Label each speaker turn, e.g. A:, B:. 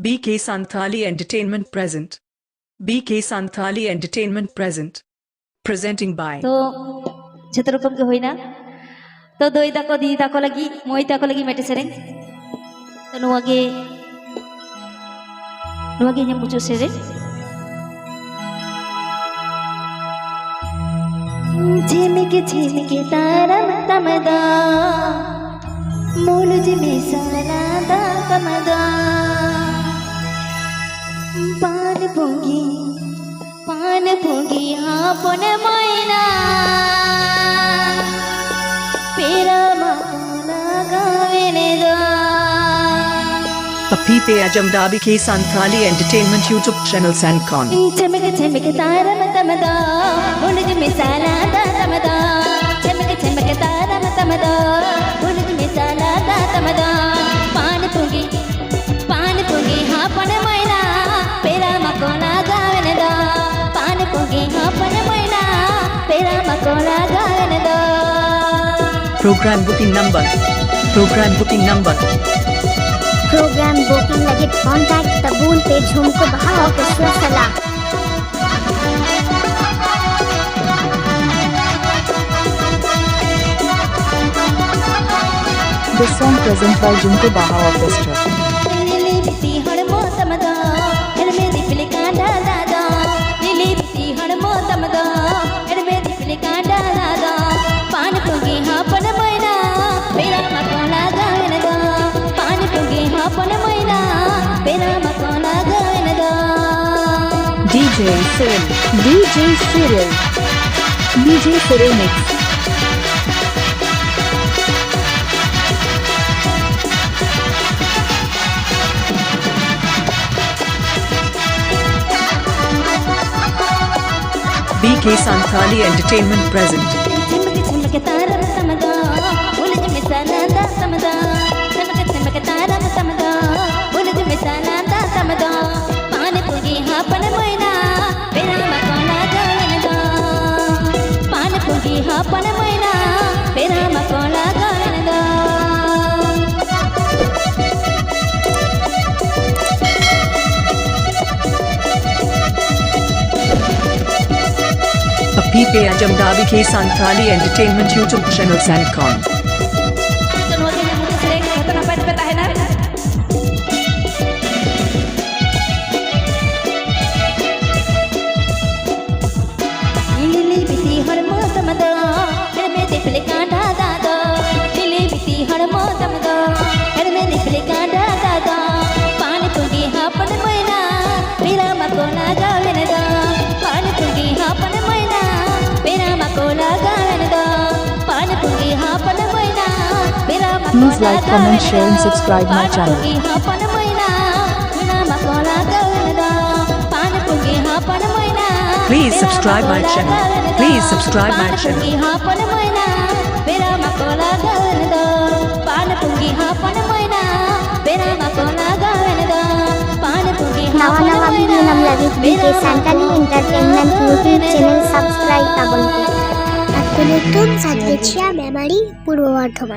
A: BK Santhali Entertainment present. BK Santhali Entertainment present. Presenting by.
B: तो जतो रकम के होइना तो दोई ताको दी ताको लगी मोई ताको लगी मेटे सेरेंग तो नुआगे nya muncul sereng झिमके तारा तमदा मुलुज में साला दा तमदा पान पोंगी हाँ पुन मैना पेरा माना गावेने दा
A: Papipe Ajamda BK Santhali Entertainment YouTube channel Sancon.
B: झिमके तारा तमदा मुलुज में साला दा तमदा झिमके तारा तमदा मुलुज में साला दा तमदा पान पोंगी हाँ पुन मैना पेरा मकोना गावेने दा पान पोंगी हाँ पुन मैना पेरा मकोना गावेने दा
A: Program booking number.
C: Program booking lagi contact Tabun page Jhumko Baha Orchestra Sala.
D: This song present by Jhumko Baha Orchestra. DJ Cyril Mix.
A: BK Santhali Entertainment present.
B: झिमके तारा तमदा मुलुज में साला दा तमदा झिमके तारा तमदा मुलुज में साला दा तमदा पान पोंगी हाँ पुन मैना पेरा मकोना गावेने दा पान पोंगी हाँ पुन मैना पेरा मकोना गावेने दा
A: Papipe Ajamda BK Santhali Entertainment YouTube channel Sancon.
D: Please like, comment, share and subscribe my channel.
A: Please subscribe my channel. Please subscribe my channel.
C: Nawa video nam lagi BK Santhali Entertainment YouTube channel subscribe tabon. At nutun sa Memory Purwo Bardhaman.